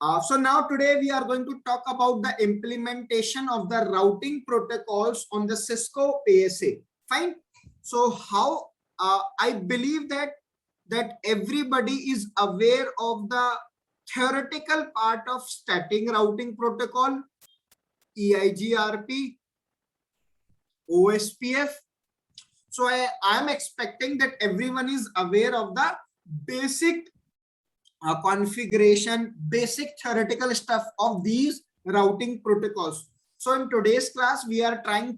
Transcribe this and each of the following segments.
So now today we are going to talk about the implementation of the routing protocols on the Cisco ASA. Fine. So how I believe that everybody is aware of the theoretical part of static routing protocol, EIGRP, OSPF. So I am expecting that everyone is aware of the basic configuration, basic theoretical stuff of these routing protocols. So in today's class, we will try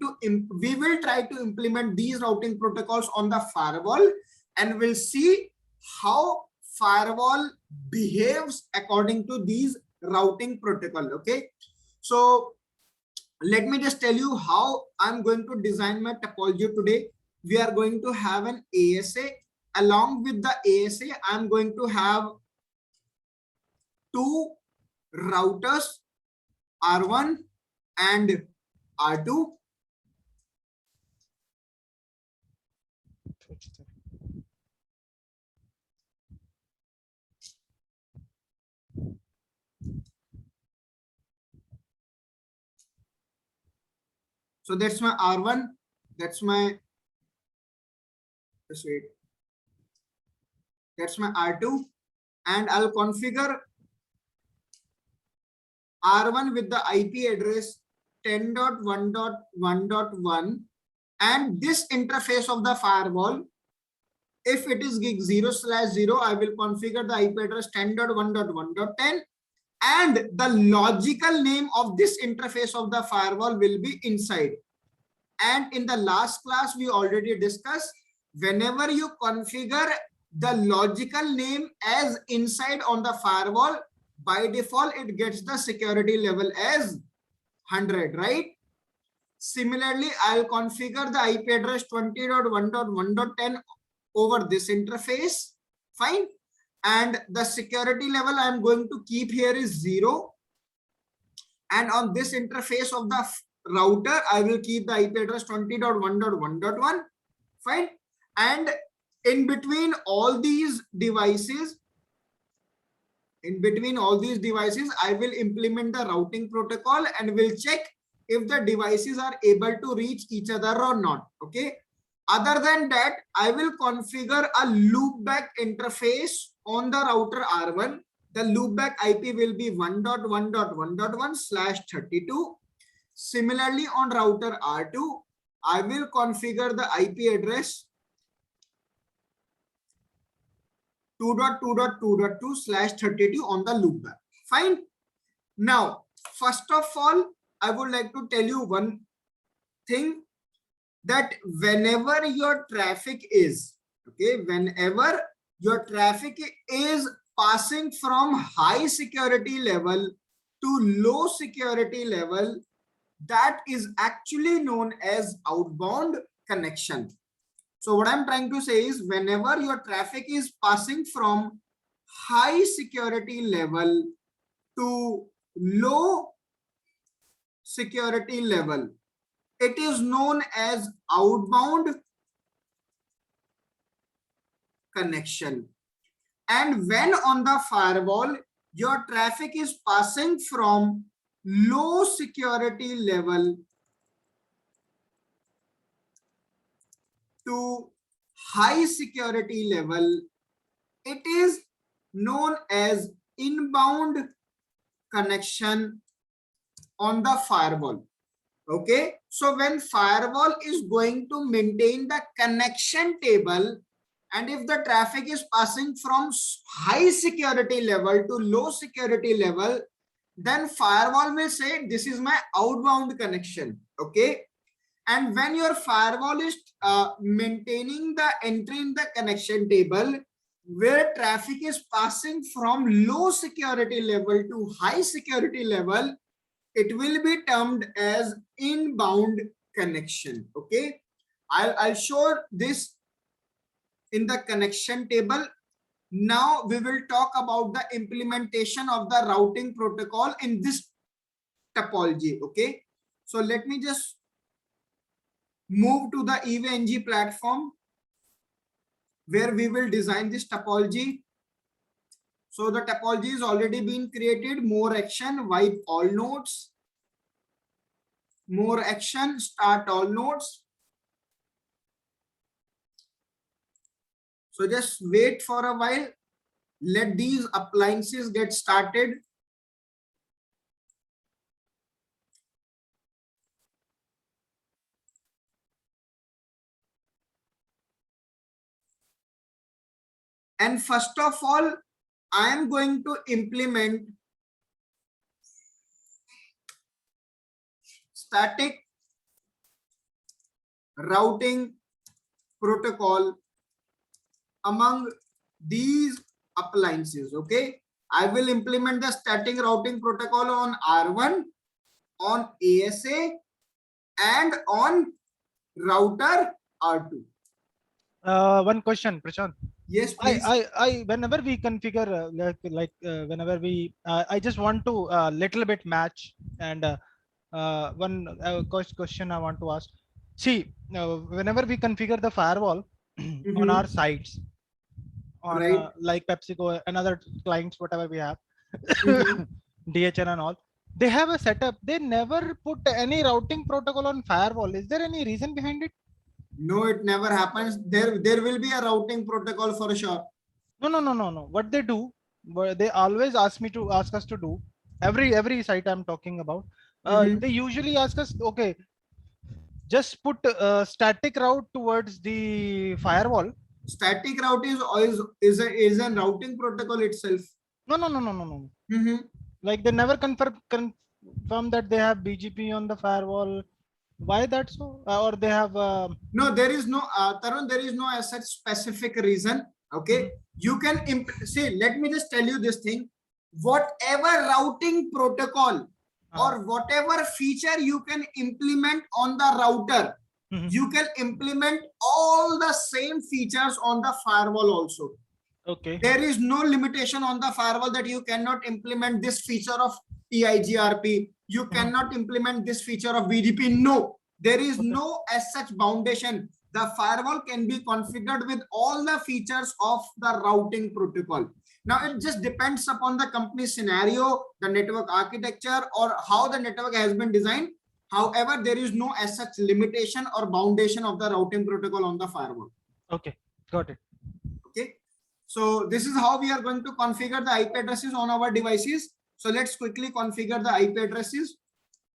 to implement these routing protocols on the firewall, and we'll see how firewall behaves according to these routing protocol. Okay, so let me just tell you how I'm going to design my topology today. We are going to have an ASA. Along with the ASA, I'm going to have two routers, R1 and R2. So that's my R1, that's my, just wait, that's my R2, and I'll configure R1 with the IP address 10.1.1.1, and this interface of the firewall, if it is gig 0/0, I will configure the IP address 10.1.1.10, and the logical name of this interface of the firewall will be inside. And in the last class, we already discussed, whenever you configure the logical name as inside on the firewall, by default, it gets the security level as 100, right? Similarly, I'll configure the IP address 20.1.1.10 over this interface. Fine. And the security level I'm going to keep here is 0. And on this interface of the router, I will keep the IP address 20.1.1.1. Fine. And in between all these devices, I will implement the routing protocol and will check if the devices are able to reach each other or not. Okay. Other than that, I will configure a loopback interface on the router R1. The loopback IP will be 1.1.1.1/32. Similarly, on router R2, I will configure the IP address 2.2.2.2/32 on the loopback. Fine. Now, first of all, I would like to tell you one thing, that whenever your traffic is, okay, whenever your traffic is passing from high security level to low security level, that is actually known as outbound connection. So what I'm trying to say is, whenever your traffic is passing from high security level to low security level, it is known as outbound connection. And when on the firewall, your traffic is passing from low security level to high security level, it is known as inbound connection on the firewall. Okay, so when firewall is going to maintain the connection table, and if the traffic is passing from high security level to low security level, then firewall will say this is my outbound connection. Okay, and when your firewall is maintaining the entry in the connection table where traffic is passing from low security level to high security level, it will be termed as inbound connection. Okay, I'll show this in the connection table. Now we will talk about the implementation of the routing protocol in this topology. Okay, so let me just move to the EIGRP platform where we will design this topology. So the topology is already been created. More action, wipe all nodes. More action, start all nodes. So just wait for a while. Let these appliances get started. And first of all, I am going to implement static routing protocol among these appliances. Okay, I will implement the static routing protocol on R1, on ASA, and on router R2. One question, Prashant. Yes, please. Whenever we configure, whenever we, I just want to little bit match, and one question I want to ask. See, whenever we configure the firewall on our sites, on Right. like PepsiCo and other clients, whatever we have, Mhm. DHL and all, they have a setup. They never put any routing protocol on firewall. Is there any reason behind it? No, it never happens. There will be a routing protocol for sure. No. What they do, they always ask us to do, every site I'm talking about. They usually ask us, okay, just put a static route towards the firewall. Static route is a routing protocol itself. No. Like they never confirm that they have BGP on the firewall. Why that so? Or they have No, there is no Tarun, there is no as such specific reason. Okay, you can see. Let me just tell you this thing. Whatever routing protocol or whatever feature you can implement on the router, you can implement all the same features on the firewall also. okay. There is no limitation on the firewall that you cannot implement this feature of EIGRP. You cannot implement this feature of BGP. No, there is no as such foundation. The firewall can be configured with all the features of the routing protocol. Now, it just depends upon the company scenario, the network architecture, or how the network has been designed. However, there is no as such limitation or foundation of the routing protocol on the firewall. Okay, got it. Okay. So this is how we are going to configure the IP addresses on our devices. So let's quickly configure the IP addresses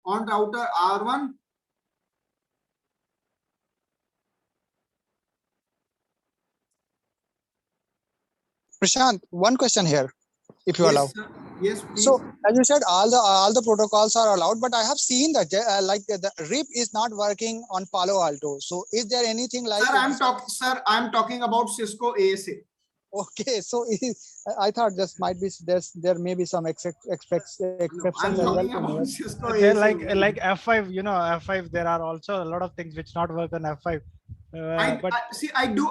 on router R1. Prashant, one question here, if you Yes, allow. sir. Yes, please. So as you said, all the protocols are allowed, but I have seen that like the RIP is not working on Palo Alto. So is there anything like? Sir, I'm talking about Cisco ASA. Okay, so I thought this might be there may be some exceptions I'm as well. talking about Cisco They're ASA. like F5. You know, F5. There are also a lot of things which not work on F5. I do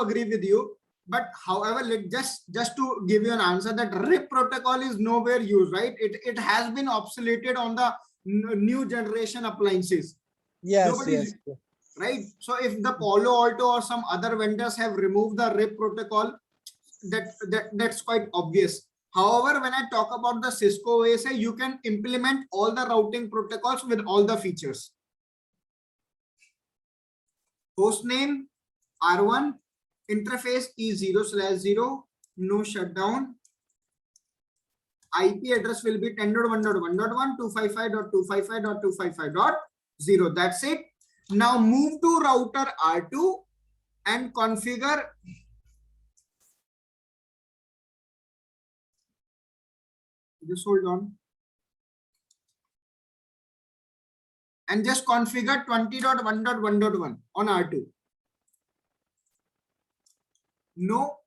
agree with you. But however, just to give you an answer, that RIP protocol is nowhere used, right? It has been obsoleted on the new generation appliances. Yes. Right. So if the Palo Alto or some other vendors have removed the RIP protocol, that's quite obvious. However, when I talk about the Cisco ASA, you can implement all the routing protocols with all the features. Hostname R1, interface is 0/0, no shutdown. IP address will be 10.1.1.1, 255.255.255.0. That's it. Now move to router R2 and configure just hold on and just configure 20.1.1.1 on R2. No.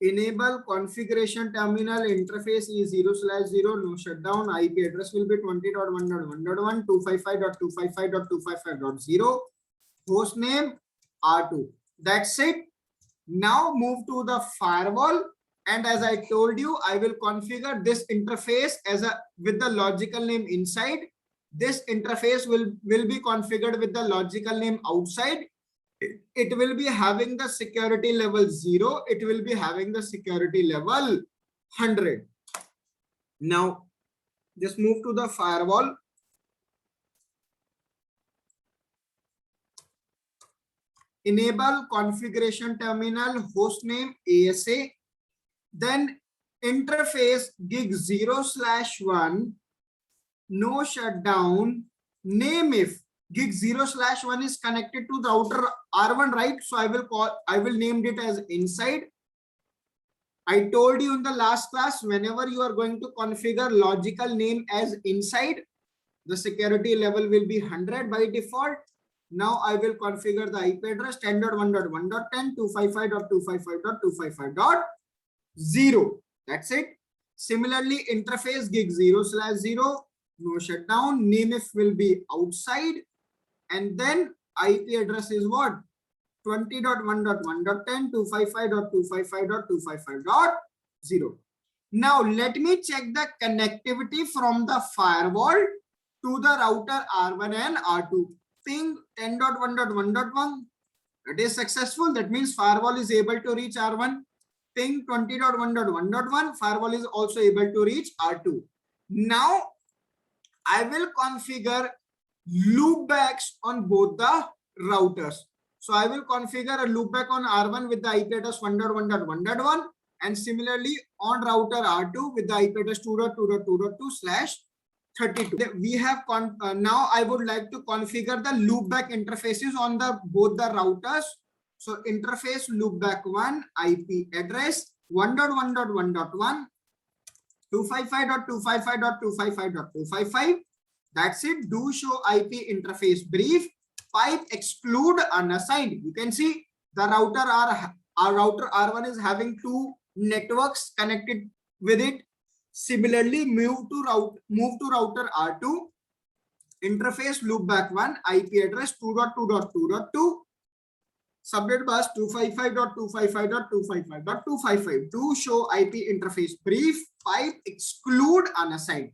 Enable configuration terminal, interface is 0/0, no shutdown. IP address will be 20.1.1.1, 255.255.255.0. Host name R2. That's it. Now move to the firewall, and as I told you, I will configure this interface as with the logical name inside. this interface will be configured with the logical name outside. It will be having the security level 0. It will be having the security level 100. Now, just move to the firewall. Enable configuration terminal, hostname ASA, then interface gig 0/1, no shutdown, name if gig 0/1 is connected to the router R1, right? So I will name it as inside. I told you in the last class, whenever you are going to configure logical name as inside, the security level will be 100 by default. Now I will configure the IP address 10.1.1.10.255.255.255.0. That's it. Similarly, interface gig 0/0, no shutdown, name if will be outside, and then IP address is what? 20.1.1.10.255.255.255.0. Now let me check the connectivity from the firewall to the router R1 and R2. Ping 10.1.1.1. It is successful. That means firewall is able to reach R1. Ping 20.1.1.1. Firewall is also able to reach R2. Now I will configure loopbacks on both the routers. So I will configure a loopback on R1 with the IP address 1.1.1.1, and similarly on router R2 with the IP address 2.2.2.2/32. We have now I would like to configure the loopback interfaces on both the routers. So interface loopback 1, IP address 1.1.1.1, 255.255.255.255. That's it. Do show IP interface brief. Pipe exclude unassigned. You can see the router our router R1 is having 2 networks connected with it. Similarly, move to router R2. Interface loopback 1, IP address 2.2.2.2. Subnet bus 255.255.255.255. Do show IP interface brief. Pipe exclude unassigned.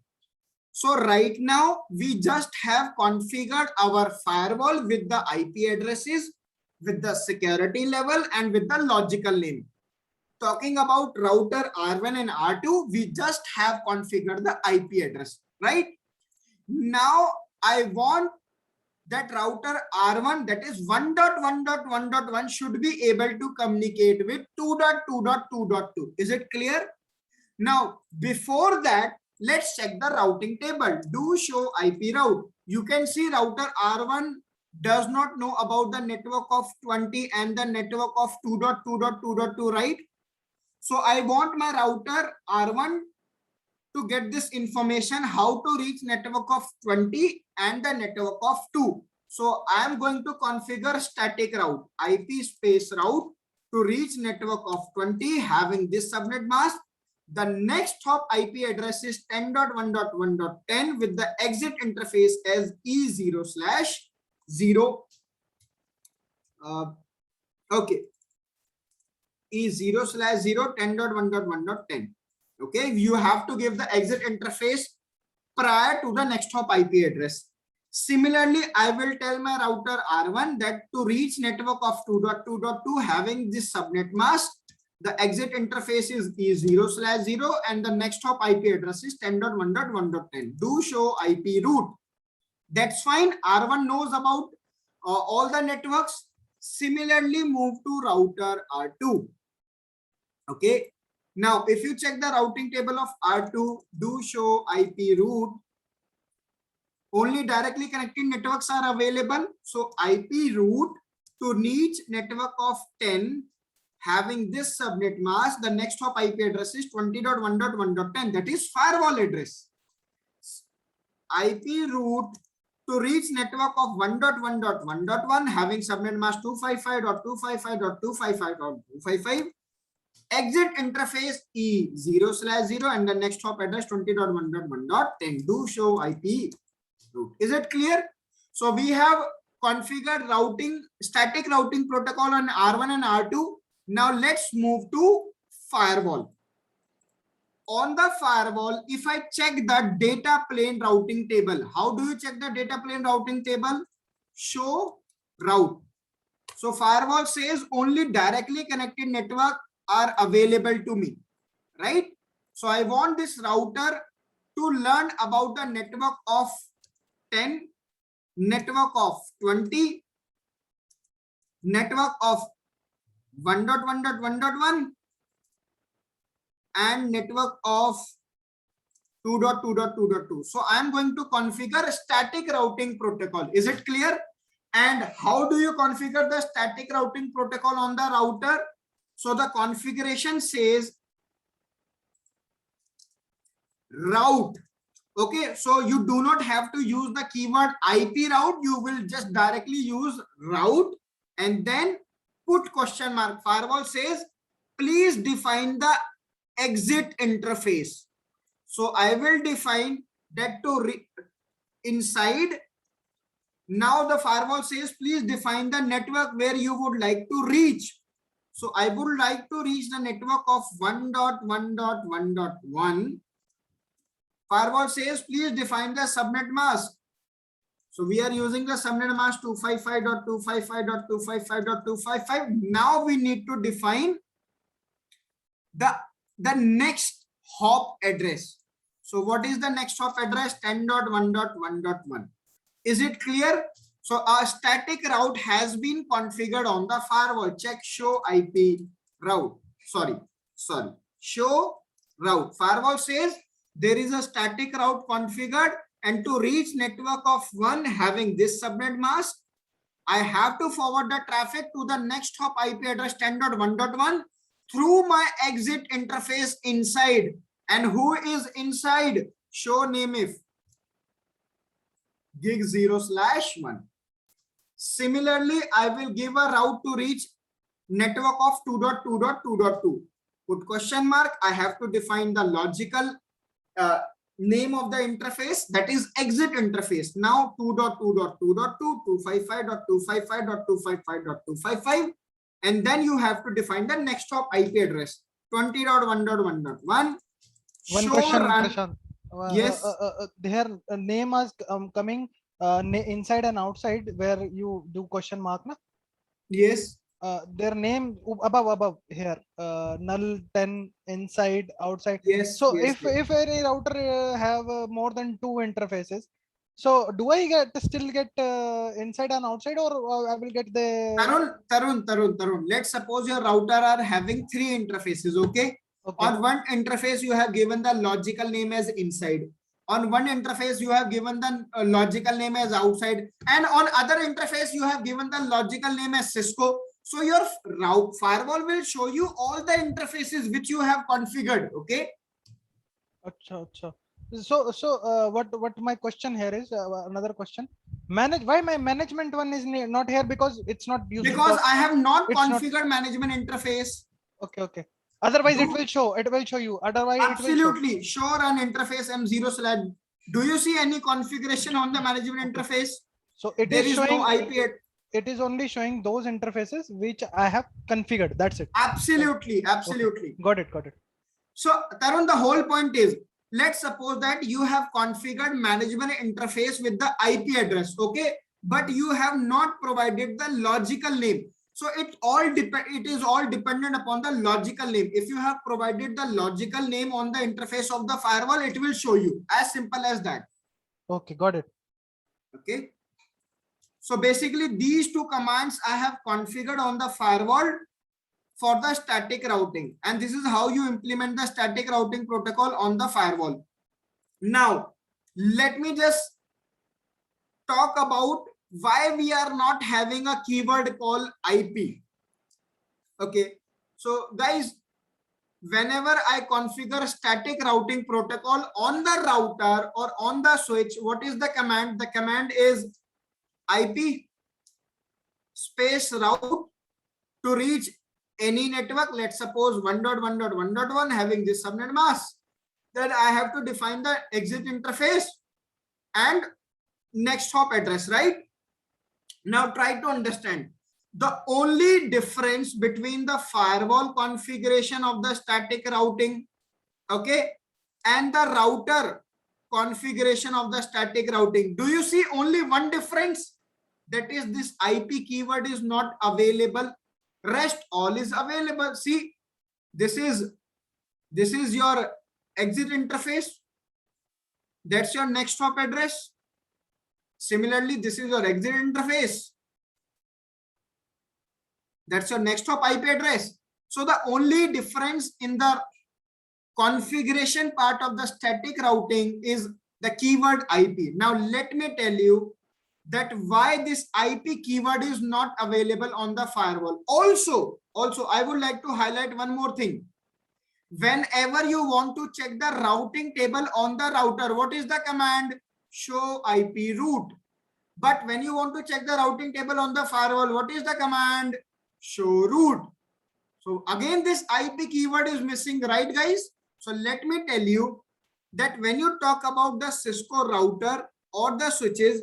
So right now we just have configured our firewall with the IP addresses, with the security level, and with the logical name. Talking about router R1 and R2, we just have configured the IP address, right? Now I want that router R1, that is 1.1.1.1, should be able to communicate with 2.2.2.2. Is it clear? Now, before that, let's check the routing table. Do show IP route. You can see router R1 does not know about the network of 20 and the network of 2.2.2.2, right? So I want my router R1 to get this information, how to reach network of 20 and the network of 2. So I am going to configure static route, IP space route, to reach network of 20 having this subnet mask. The next hop IP address is 10.1.1.10 with the exit interface as E0/0. Okay. E0/0 10.1.1.10. Okay, you have to give the exit interface prior to the next hop IP address. Similarly, I will tell my router R1 that to reach network of 2.2.2 having this subnet mask, the exit interface is E0/0 and the next hop IP address is 10.1.1.10. Do show IP route. That's fine. R1 knows about all the networks. Similarly, move to router R2. Okay. Now, if you check the routing table of R2, do show IP route. Only directly connected networks are available. So IP route to reach network of 10 having this subnet mask, the next hop IP address is 20.1.1.10. That is firewall address. IP route to reach network of 1.1.1.1 having subnet mask 255.255.255.255. Exit interface E0/0 and the next hop address 20.1.1.10. Do show IP route. Is it clear? So we have configured routing, static routing protocol on R1 and R2. Now let's move to firewall. on the firewall, if I check the data plane routing table, how do you check the data plane routing table? Show route. So firewall says only directly connected network are available to me, right? So I want this router to learn about the network of 10, network of 20, network of 1.1.1.1 and network of 2.2.2.2. So I am going to configure a static routing protocol. Is it clear? And how do you configure the static routing protocol on the router? So the configuration says route. Okay, so you do not have to use the keyword IP route. You will just directly use route and then put question mark. Firewall says, please define the exit interface. So I will define that to inside. Now the firewall says, please define the network where you would like to reach. So I would like to reach the network of 1.1.1.1. Firewall says, please define the subnet mask. So we are using the subnet mask 255.255.255.255. Now we need to define the next hop address. So what is the next hop address? 10.1.1.1. Is it clear? So our static route has been configured on the firewall. Check show IP route. Show route. Firewall says there is a static route configured, and to reach network of 1 having this subnet mask, I have to forward the traffic to the next hop IP address 10.1.1 through my exit interface inside. And who is inside? Show name if gig 0/1. Similarly, I will give a route to reach network of 2.2.2.2. Put question mark. I have to define the logical name of the interface, that is exit interface. Now 2.2.2.2, 255.255.255.255, and then you have to define the next hop IP address 20.1.1.1. One question, Prashant. Yes. Their name is coming inside and outside where you do question mark, na? Yes. Their name above here, null 10 inside outside. Yes. So yes, if any router have more than 2 interfaces, so do I still get inside and outside, or I will get the Tarun, let's suppose your router are having 3 interfaces. Okay. On one interface you have given the logical name as inside. On one interface you have given the logical name as outside, and on other interface you have given the logical name as Cisco. So your firewall will show you all the interfaces which you have configured. Okay. Achha. So what my question here is, another question. Why my management one is not here? Because it's not used. Because I have not configured management interface. Okay. Otherwise it will show you. Otherwise absolutely it will show an interface M0/. Do you see any configuration on the management interface? So it there is showing no IP. It is only showing those interfaces which I have configured. That's it. Absolutely. Okay. Got it. So Tarun, the whole point is, let's suppose that you have configured management interface with the IP address. Okay. But you have not provided the logical name. So it is all dependent upon the logical name. If you have provided the logical name on the interface of the firewall, it will show you. As simple as that. Okay, got it. Okay. So basically these 2 commands I have configured on the firewall for the static routing. And this is how you implement the static routing protocol on the firewall. Now, let me just talk about why we are not having a keyword called IP. Okay. So guys, whenever I configure static routing protocol on the router or on the switch, what is the command? The command is IP space route to reach any network. Let's suppose 1.1.1.1 having this subnet mask. Then I have to define the exit interface and next hop address, right? Now try to understand. The only difference between the firewall configuration of the static routing, okay, and the router configuration of the static routing, do you see only one difference? That is, this IP keyword is not available. Rest all is available. See, this is your exit interface. That's your next hop address. Similarly, this is your exit interface. That's your next hop IP address. So the only difference in the configuration part of the static routing is the keyword IP. Now let me tell you that why this IP keyword is not available on the firewall. Also, I would like to highlight one more thing. Whenever you want to check the routing table on the router, what is the command? Show IP route. But when you want to check the routing table on the firewall, what is the command? Show route. So again, this IP keyword is missing, right guys? So let me tell you that when you talk about the Cisco router or the switches,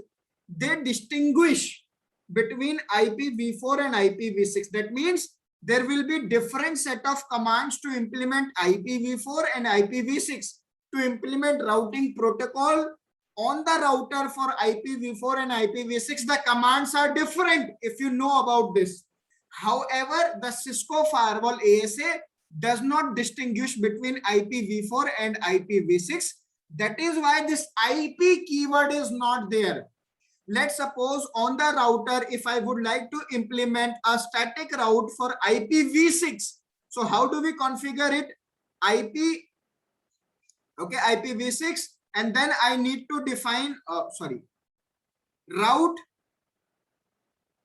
they distinguish between IPv4 and IPv6. That means there will be different set of commands to implement IPv4 and IPv6. To implement routing protocol on the router for IPv4 and IPv6, the commands are different if you know about this. However, the Cisco firewall ASA does not distinguish between IPv4 and IPv6. That is why this IP keyword is not there. Let's suppose on the router, if I would like to implement a static route for IPv6. So how do we configure it? IPv6, and then I need to define, route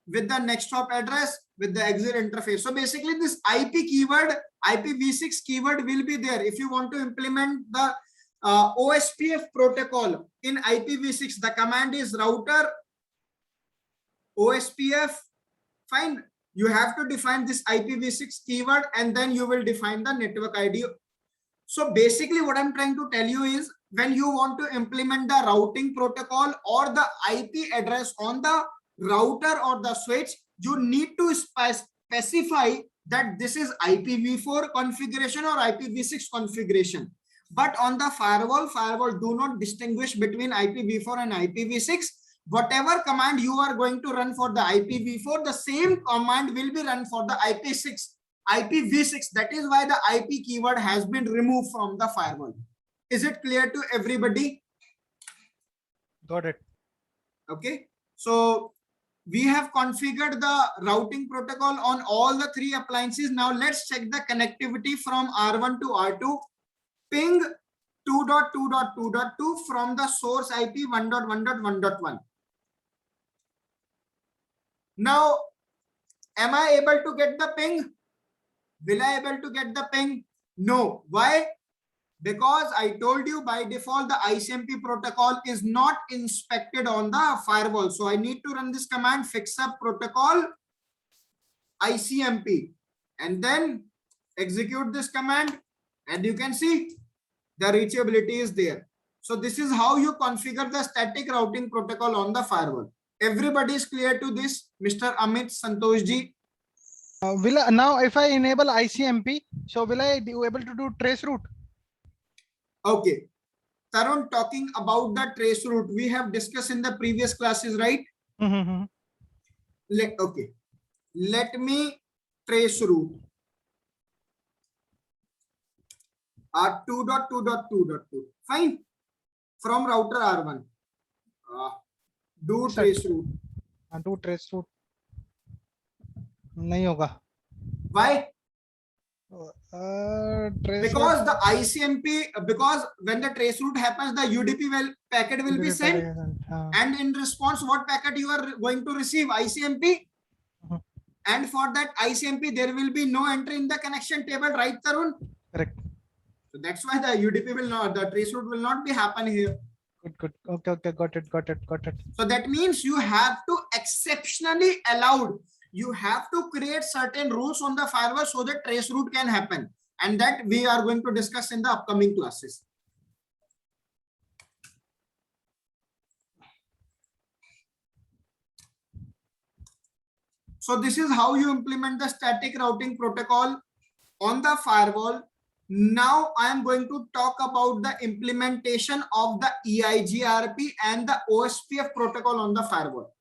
with the next hop address with the exit interface. So basically this IP keyword, IPv6 keyword will be there. If you want to implement the OSPF protocol in IPv6, the command is router OSPF. Fine. You have to define this IPv6 keyword and then you will define the network ID. So basically what I'm trying to tell you is when you want to implement the routing protocol or the IP address on the router or the switch, you need to specify that this is IPv4 configuration or IPv6 configuration. But on the firewall do not distinguish between IPv4 and IPv6. Whatever command you are going to run for the IPv4, the same command will be run for the IPv6. That is why the IP keyword has been removed from the firewall. Is it clear to everybody? Got it. Okay. So we have configured the routing protocol on all the three appliances. Now let's check the connectivity from R1 to R2. Ping 2.2.2.2 from the source IP 1.1.1.1. Now, am I able to get the ping? Will I able to get the ping? No. Why? Because I told you by default the ICMP protocol is not inspected on the firewall. So I need to run this command fix up protocol ICMP and then execute this command, and you can see the reachability is there. So this is how you configure the static routing protocol on the firewall. Everybody is clear to this, Mr. Amit Santoshji? Now if I enable ICMP, so will I be able to do trace route? Okay. Tarun, talking about the trace route, we have discussed in the previous classes, right? Mm-hmm. Okay. Let me trace route. 2.2.2.2. Fine. From router R1. Do trace route. Do trace route. नहीं होगा. Why? Because Route. the ICMP, because when the trace route happens, the UDP packet will be sent, and in response, what packet you are going to receive? ICMP. And for that ICMP, there will be no entry in the connection table, right, Tarun? Correct. So that's why the UDP will not, the trace route will not be happen here. Good. Okay. Got it. So that means you have to exceptionally allowed. You have to create certain rules on the firewall so that trace route can happen. And that we are going to discuss in the upcoming classes. So this is how you implement the static routing protocol on the firewall. Now I am going to talk about the implementation of the EIGRP and the OSPF protocol on the firewall.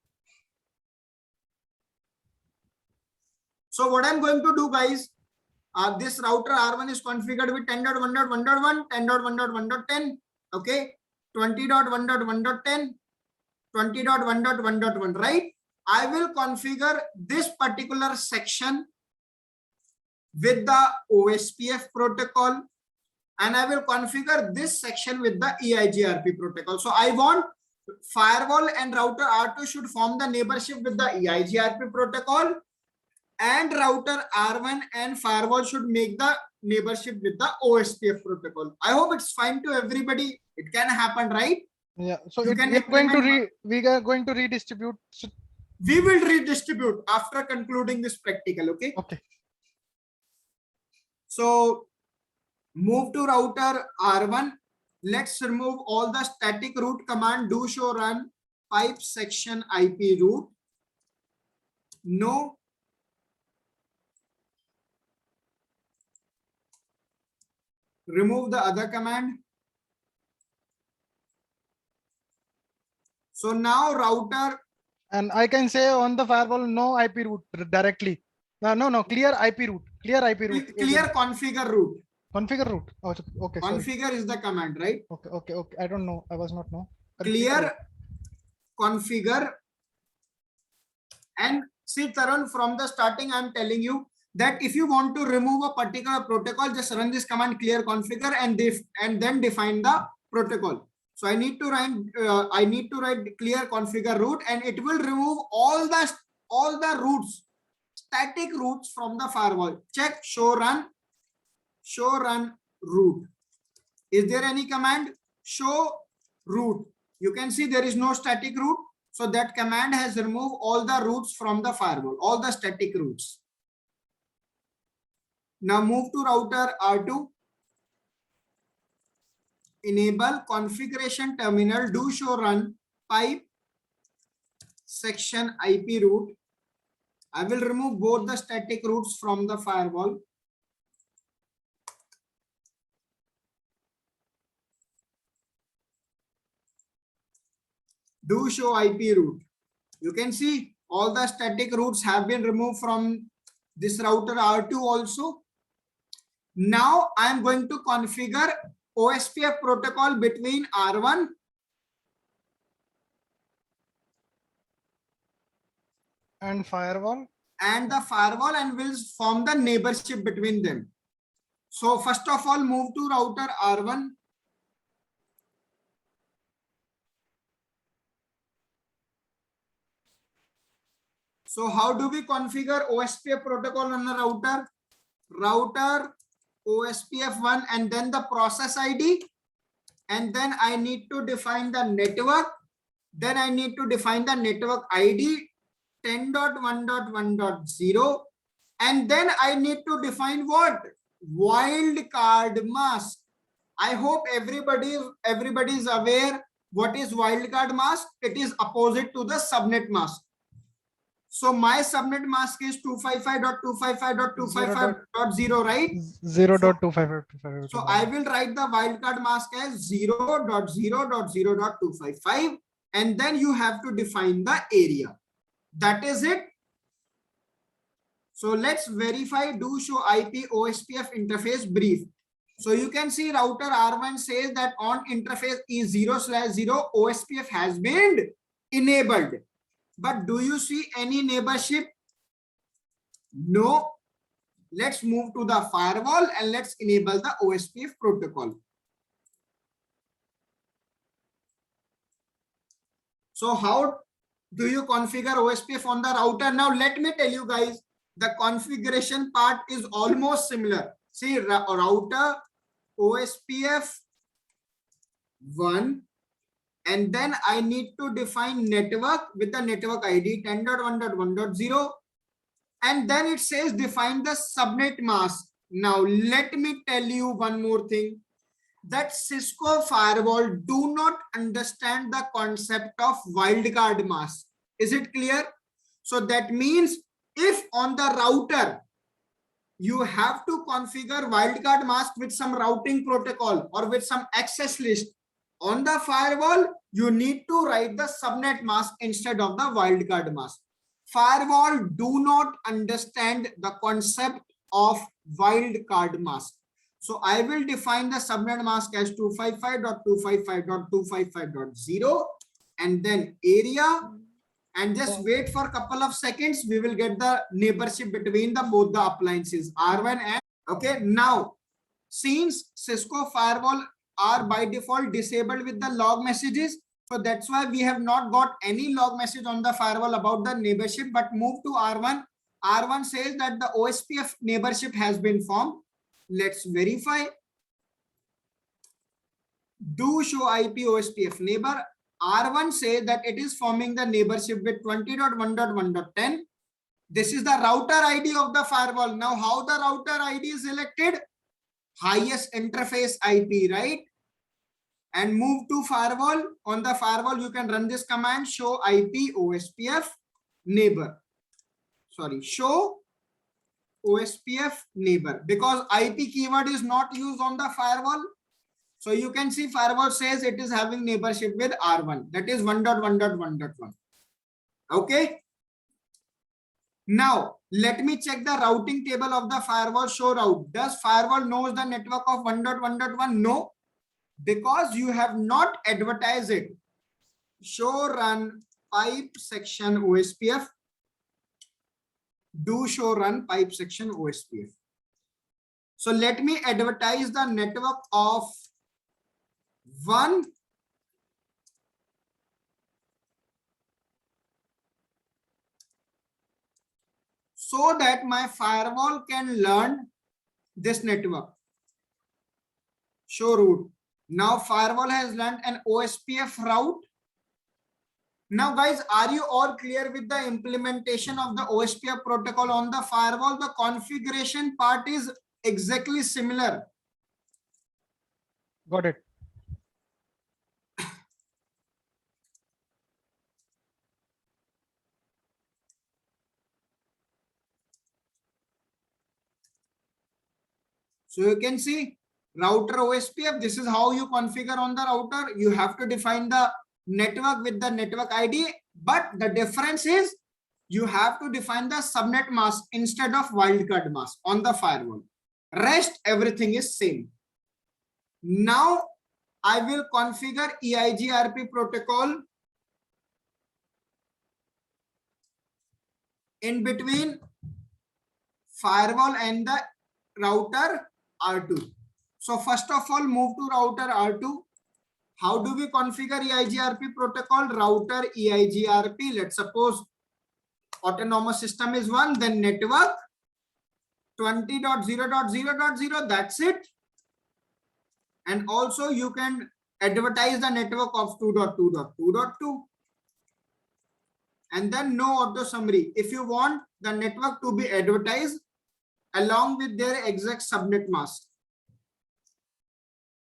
So what I'm going to do, guys, this router R1 is configured with 10.1.1.1, 10.1.1.10, okay, 20.1.1.10, 20.1.1.1, right? I will configure this particular section with the OSPF protocol, and I will configure this section with the EIGRP protocol. So I want firewall and router R2 should form the neighborship with the EIGRP protocol, and router R1 and firewall should make the neighborship with the OSPF protocol. I hope it's fine to everybody. It can happen, right? Yeah. So You we can are going to redistribute. We will redistribute after concluding this practical. Okay. Okay. So move to router R1. Let's remove all the static root command. Do show run pipe section IP root. No. Remove the other command. So now router, And I can say on the firewall, no IP root directly. No, clear IP root. Clear IP root. clear configure root. Configure root. Oh, okay. Configure Sorry. is the command, right? Okay. I don't know. I was not know. Clear configure. And see, Tarun, from the starting, I'm telling you that if you want to remove a particular protocol, just run this command clear configure and then define the protocol. So I need to write clear configure root, and it will remove all the roots, static roots from the firewall. Check show run root. Is there any command? Show root. You can see there is no static root. So that command has removed all the roots from the firewall, all the static roots. Now move to router R2. Enable configuration terminal. Do show run pipe section IP root. I will remove both the static roots from the firewall. Do show IP root. You can see all the static roots have been removed from this router R2 also. Now I am going to configure OSPF protocol between R1 and firewall. And the firewall, and will form the neighborship between them. So first of all, move to router R1. So how do we configure OSPF protocol on a router? Router OSPF1 and then the process ID. And then I need to define the network. Then I need to define the network ID 10.1.1.0. And then I need to define what? Wildcard mask. I hope everybody is aware what is wildcard mask. It is opposite to the subnet mask. So my subnet mask is 255.255.255.0, right? 0.255. So I will write the wildcard mask as 0.0.0.255, and then you have to define the area. That is it. So let's verify do show IP OSPF interface brief. So you can see router R1 says that on interface E0/0 OSPF has been enabled. But do you see any neighborship? No. Let's move to the firewall and let's enable the OSPF protocol. So how do you configure OSPF on the router? Now let me tell you guys, the configuration part is almost similar. See, router OSPF 1. And then I need to define network with the network ID 10.1.1.0. And then it says define the subnet mask. Now let me tell you one more thing, that Cisco firewall do not understand the concept of wildcard mask. Is it clear? So that means if on the router you have to configure wildcard mask with some routing protocol or with some access list. On the firewall, you need to write the subnet mask instead of the wildcard mask. Firewall do not understand the concept of wildcard mask. So I will define the subnet mask as 255.255.255.0 and then area, and just wait for a couple of seconds. We will get the neighborship between the both the appliances R1 and okay. Now, since Cisco firewall are by default disabled with the log messages, so that's why we have not got any log message on the firewall about the neighborship, but move to R1. R1 says that the OSPF neighborship has been formed. Let's verify. Do show IP OSPF neighbor. R1 says that it is forming the neighborship with 20.1.1.10. This is the router ID of the firewall. Now, how the router ID is selected? Highest interface IP, right? And move to firewall. On the firewall, you can run this command, show IP OSPF neighbor. Sorry, show OSPF neighbor, because IP keyword is not used on the firewall. So you can see firewall says it is having neighborship with R1, that is 1.1.1.1. Okay. Now let me check the routing table of the firewall. Show route. Does firewall knows the network of 1.1.1? No, because you have not advertised it. Show run pipe section OSPF. Do show run pipe section OSPF. So let me advertise the network of 1 so that my firewall can learn this network. Show route. Now firewall has learned an OSPF route. Now guys, are you all clear with the implementation of the OSPF protocol on the firewall? The configuration part is exactly similar. Got it. So you can see router OSPF. This is how you configure on the router. You have to define the network with the network ID, but the difference is you have to define the subnet mask instead of wildcard mask on the firewall. Rest everything is same. Now I will configure EIGRP protocol in between firewall and the router R2. So first of all, move to router R2. How do we configure EIGRP protocol? Router EIGRP. Let's suppose autonomous system is 1, then network 20.0.0.0. That's it. And also you can advertise the network of 2.2.2.2. And then no auto summary. If you want the network to be advertised along with their exact subnet mask.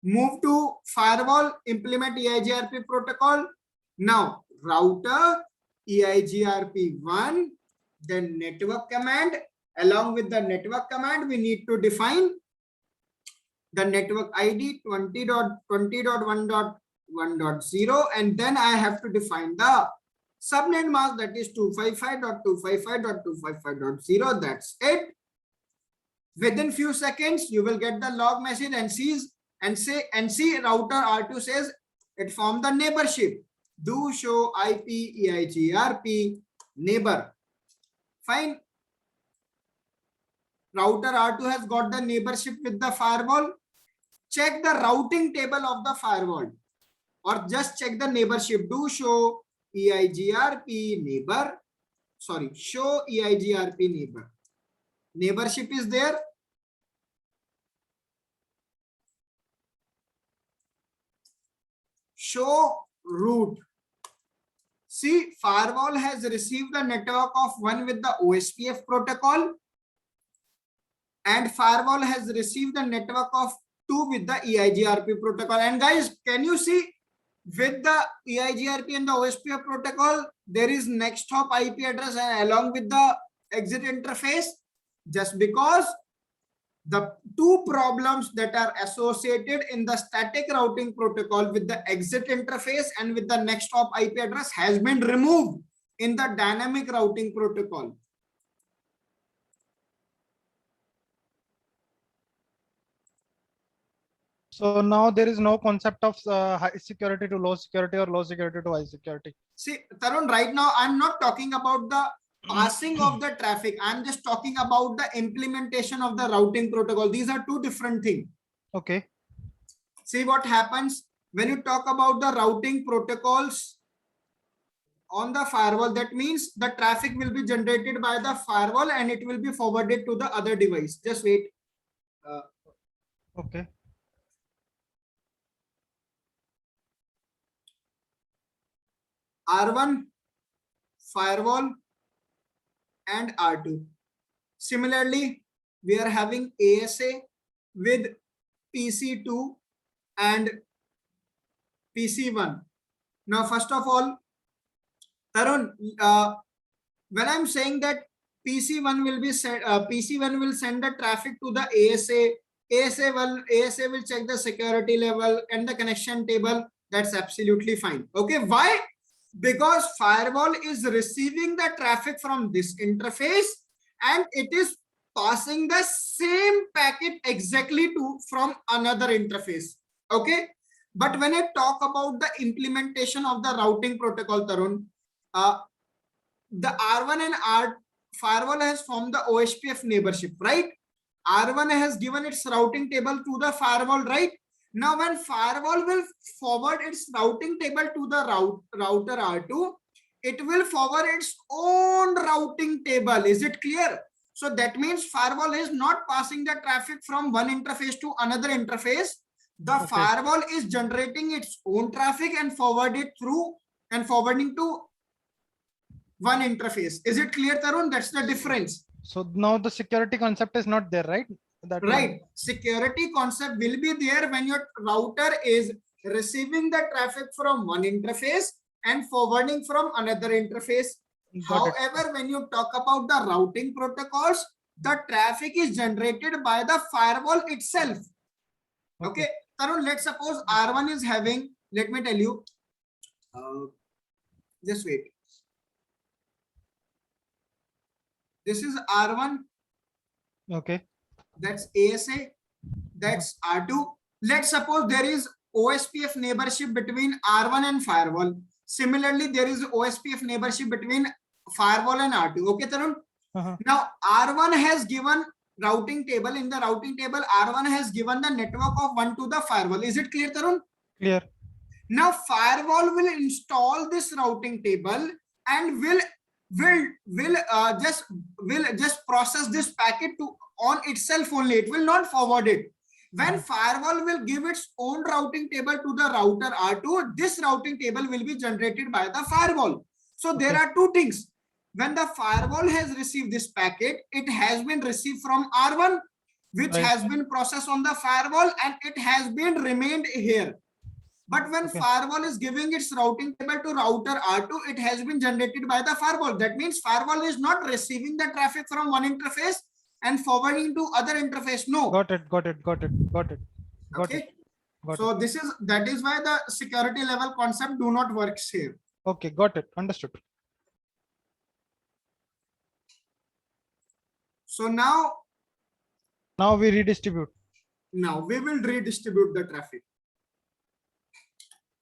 Move to firewall, implement EIGRP protocol. Now router EIGRP1, then network command. Along with the network command, we need to define the network ID 20.1.1.0, and then I have to define the subnet mask, that is 255.255.255.0. That's it. Within few seconds, you will get the log message and see router R2 says it formed the neighborship. Do show IP EIGRP neighbor. Fine. Router R2 has got the neighborship with the firewall. Check the routing table of the firewall or just check the neighborship. Do show EIGRP neighbor. Sorry, show EIGRP neighbor. Neighborship is there. Show route. See, firewall has received the network of 1 with the OSPF protocol, and firewall has received the network of 2 with the EIGRP protocol. And guys, can you see with the EIGRP and the OSPF protocol, there is next hop IP address and along with the exit interface, just because The two problems that are associated in the static routing protocol with the exit interface and with the next hop IP address has been removed in the dynamic routing protocol. So now there is no concept of high security to low security or low security to high security. See, Tarun, right now I'm not talking about the passing of the traffic. I'm just talking about the implementation of the routing protocol. These are two different things. Okay. See what happens when you talk about the routing protocols on the firewall. That means the traffic will be generated by the firewall and it will be forwarded to the other device. Just wait. Okay. R1 firewall and R2. Similarly, we are having ASA with PC2 and PC1. Now, first of all, Tarun, when I'm saying that PC1 will be PC1 will send the traffic to the ASA. ASA will check the security level and the connection table. That's absolutely fine. Okay, why? Because firewall is receiving the traffic from this interface and it is passing the same packet exactly to from another interface. Okay, but when I talk about the implementation of the routing protocol, Tarun, the R1 and R firewall has formed the OSPF neighborship, right? R1 has given its routing table to the firewall, right? Now, when firewall will forward its routing table to the router R2, it will forward its own routing table. Is it clear? So that means firewall is not passing the traffic from one interface to another interface. The firewall is generating its own traffic and forwarding to one interface. Is it clear, Tarun? That's the difference. So now the security concept is not there, right? That right. Security concept will be there when your router is receiving the traffic from one interface and forwarding from another interface. However, when you talk about the routing protocols, the traffic is generated by the firewall itself. Okay. Tarun, let's suppose R1 is having, let me tell you, just wait. This is R1. Okay. That's ASA. That's R2. Let's suppose there is OSPF neighborship between R1 and firewall. Similarly, there is OSPF neighborship between firewall and R2. Okay, Tarun? Now, R1 has given routing table. In the routing table, R1 has given the network of 1 to the firewall. Is it clear, Tarun? Clear. Now, firewall will install this routing table and will just process this packet to on itself only. It will not forward it. When firewall will give its own routing table to the router R2, this routing table will be generated by the firewall. So there are two things. When the firewall has received this packet, it has been received from R1, which has been processed on the firewall and it has been remained here. But when firewall is giving its routing table to router R2, it has been generated by the firewall. That means firewall is not receiving the traffic from one interface and forwarding to other interface. No. Got it. Okay. So that is why the security level concept do not work here. Okay, got it. Understood. So now we redistribute. Now we will redistribute the traffic.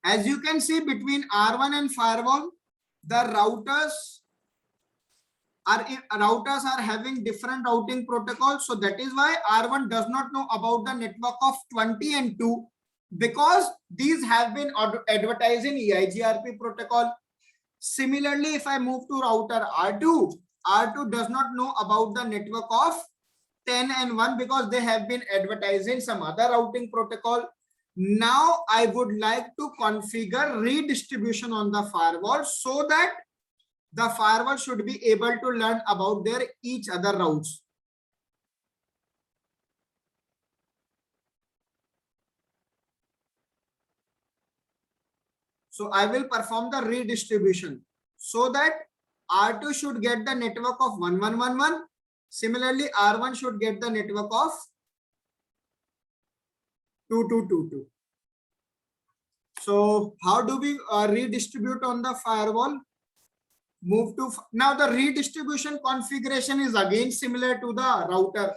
As you can see, between R1 and firewall, the routers are having different routing protocols. So that is why R1 does not know about the network of 20 and 2, because these have been advertised in EIGRP protocol. Similarly, if I move to router R2 does not know about the network of 10 and 1 because they have been advertised in some other routing protocol. Now I would like to configure redistribution on the firewall so that the firewall should be able to learn about their each other routes. So I will perform the redistribution so that R2 should get the network of 1111. Similarly, R1 should get the network of 2222. So how do we redistribute on the firewall? Move to now the redistribution configuration is again similar to the router.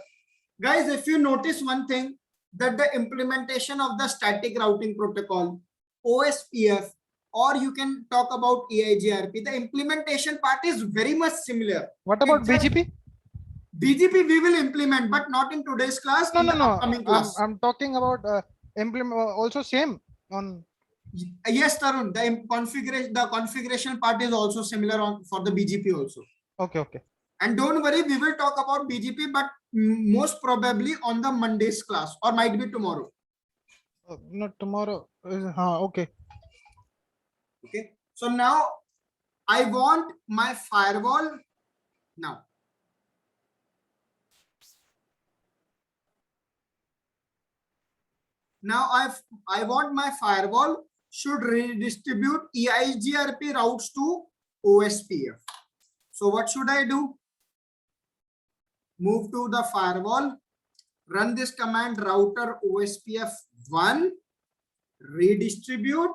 Guys, if you notice one thing, that the implementation of the static routing protocol, OSPF, or you can talk about EIGRP, the implementation part is very much similar. What about BGP? BGP we will implement, but not in today's class. No, in no, the no. upcoming class. I'm talking about implement also same on. Yes, Tarun. The configuration part is also similar on for the BGP also. Okay, okay. And don't worry, we will talk about BGP, but most probably on the Monday's class, or might be tomorrow. Not tomorrow. Okay. Okay. So now I want my firewall now. Now I want my firewall should redistribute EIGRP routes to OSPF. So what should I do? Move to the firewall, run this command router OSPF1, redistribute,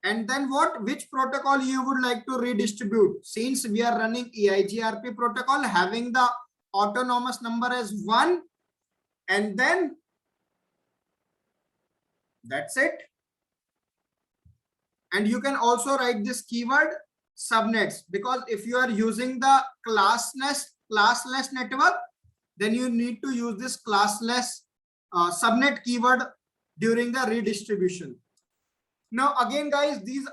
and then what? Which protocol you would like to redistribute? Since we are running EIGRP protocol having the autonomous number as 1, and then that's it. And you can also write this keyword subnets, because if you are using the classless network, then you need to use this classless subnet keyword during the redistribution. Now again, guys, these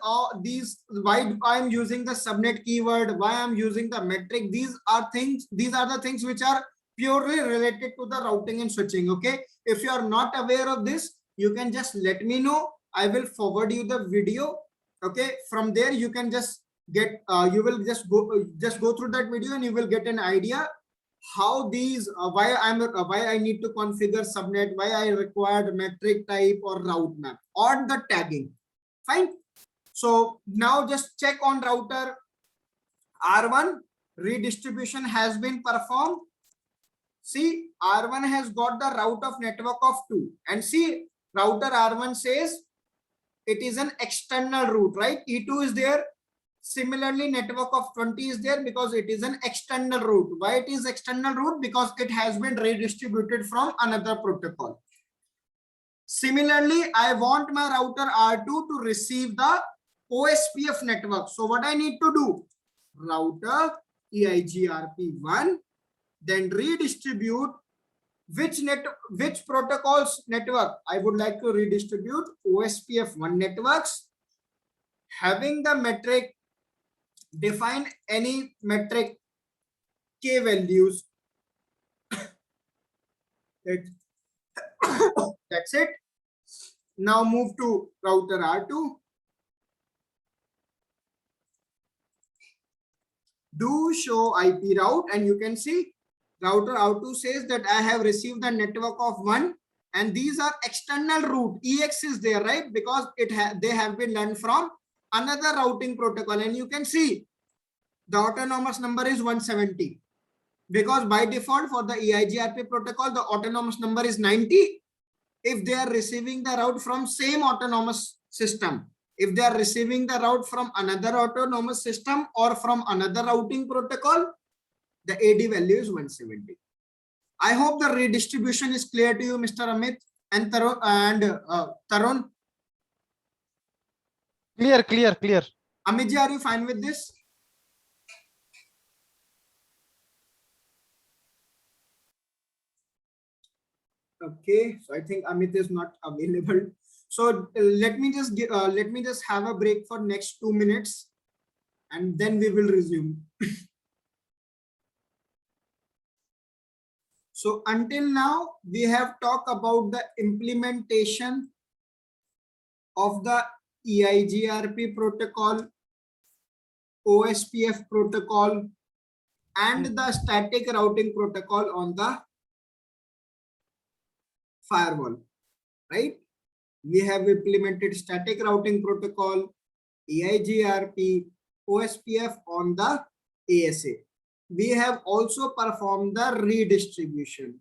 why I'm using the subnet keyword, why I'm using the metric, these are the things which are purely related to the routing and switching. Okay, if you are not aware of this, you can just let me know. I will forward you the video. Okay, from there you can just get you will just go through that video and you will get an idea how these why I need to configure subnet, why I required metric type or route map or the tagging. Fine. So now just check on router R1, redistribution has been performed. See, R1 has got the route of network of 2, and see, router R1 says it is an external route, right? E2 is there. Similarly, network of 20 is there because it is an external route. Why it is external route? Because it has been redistributed from another protocol. Similarly, I want my router R2 to receive the OSPF network. So what I need to do? Router EIGRP1, then redistribute which protocols network I would like to redistribute. OSPF1 networks, having the metric, define any metric k values. That's it. Now move to router R2. Do show IP route, and you can see router R2 says that I have received the network of 1, and these are external route. EX is there, right? Because they have been learned from another routing protocol, and you can see the autonomous number is 170, because by default for the EIGRP protocol the autonomous number is 90 if they are receiving the route from same autonomous system. If they are receiving the route from another autonomous system or from another routing protocol, the AD value is 170. I hope the redistribution is clear to you, Mr. Amit and Tarun. Clear. Amit ji, are you fine with this? Okay, so I think Amit is not available. So let me just have a break for next 2 minutes, and then we will resume. So until now, we have talked about the implementation of the EIGRP protocol, OSPF protocol, and the static routing protocol on the firewall, right? We have implemented static routing protocol, EIGRP, OSPF on the ASA. We have also performed the redistribution.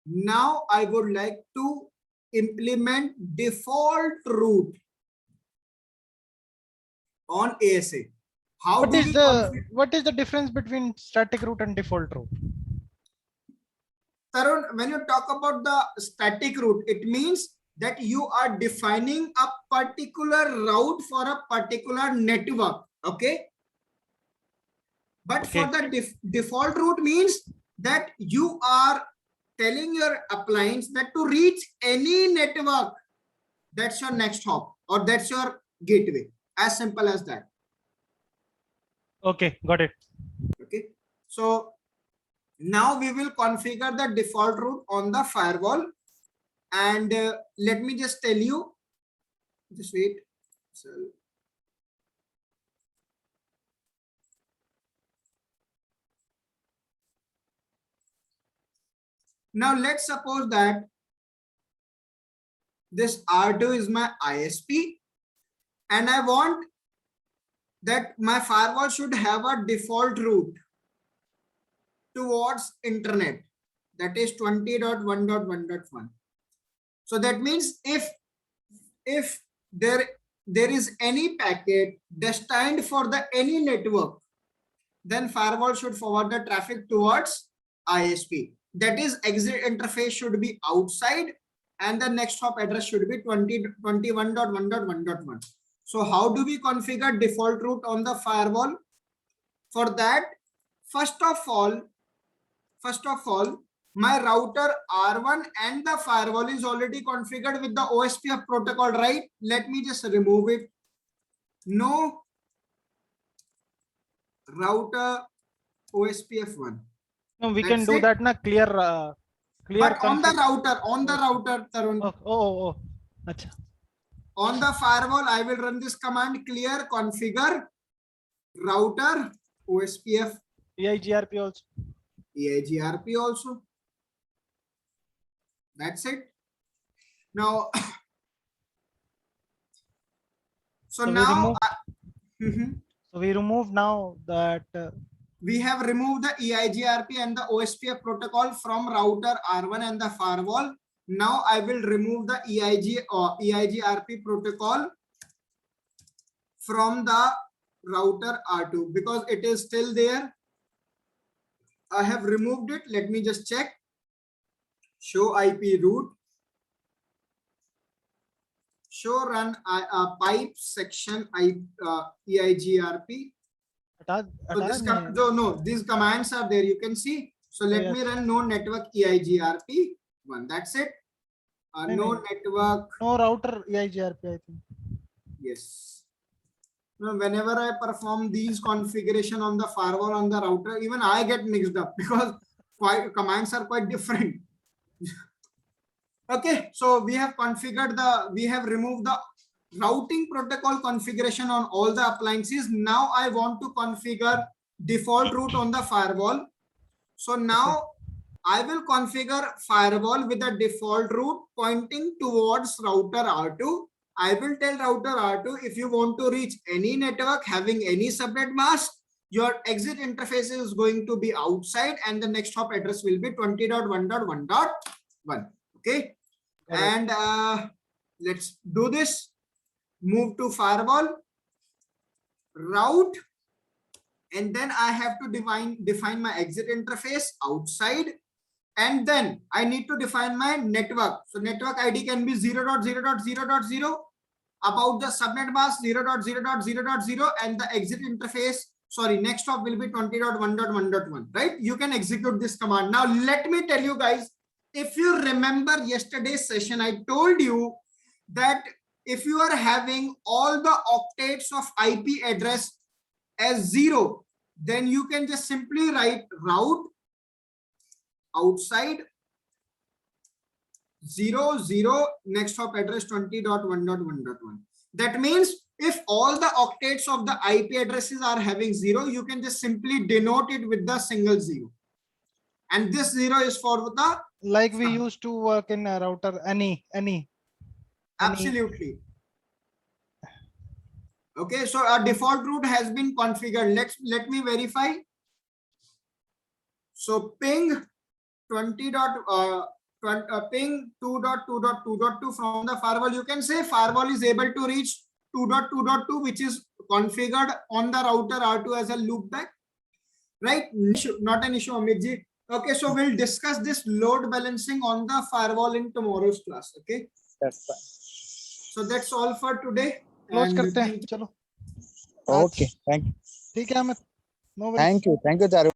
Now I would like to implement default route on ASA. How What do is we the difference between static route and default route? Tarun, when you talk about the static route, it means that you are defining a particular route for a particular network. Okay. But Okay. for the default route means that you are telling your appliance that to reach any network, that's your next hop or that's your gateway. As simple as that. Okay, got it. Okay. So now we will configure the default route on the firewall. And let me just tell you, just wait. So, now let's suppose that this R2 is my ISP and I want that my firewall should have a default route towards internet, that is 20.1.1.1. So that means if there is any packet destined for the any network, then firewall should forward the traffic towards ISP. That is, exit interface should be outside and the next hop address should be 20.21.1.1.1. So how do we configure default route on the firewall? For that, first of all, my router R1 and the firewall is already configured with the OSPF protocol, right? Let me just remove it. No router OSPF 1. No, we That's can do it. that na clear. But on the router, Tarun. Oh. Achha. On the firewall, I will run this command: clear configure router OSPF. EIGRP also. EIGRP also. That's it. Now, so now so we remove now that we have removed the EIGRP and the OSPF protocol from router R1 and the firewall. Now I will remove the EIGRP protocol from the router R2 because it is still there. I have removed it. Let me just check. Show IP route. Show run pipe section EIGRP. So no, these commands are there. You can see. So let me run no network EIGRP 1. That's it. No network. No router EIGRP, I think. Yes. Now, whenever I perform these configuration on the firewall on the router, even I get mixed up because commands are quite different. Okay, so we have removed the routing protocol configuration on all the appliances. Now I want to configure default route on the firewall. So now I will configure firewall with a default route pointing towards router R2. I will tell router R2, if you want to reach any network having any subnet mask, your exit interface is going to be outside and the next hop address will be 20.1.1.1. Okay. And let's do this. Move to firewall, route, and then I have to define my exit interface outside, and then I need to define my network. So network ID can be 0.0.0.0, about the subnet mask 0.0.0.0, and the exit interface, sorry, next hop will be 20.1.1.1, right? You can execute this command. Now let me tell you guys, if you remember yesterday's session, I told you that if you are having all the octets of IP address as 0, then you can just simply write route outside 0.0, next hop address 20.1.1.1. That means if all the octets of the IP addresses are having 0, you can just simply denote it with the single 0. And this 0 is for the like we used to work in a router any. Absolutely. Okay, so our default route has been configured. Let me verify. So ping 20. ping 2.2.2.2 from the firewall, you can say firewall is able to reach 2.2.2, which is configured on the router R2 as a loopback, right? Not an issue, Amitji. Okay, so we'll discuss this load balancing on the firewall in tomorrow's class. Okay, That's fine. so that's all for today. Close And करते हैं thank you. चलो Okay, thank you. ठीक है Amit, no worries. Thank you, Charu.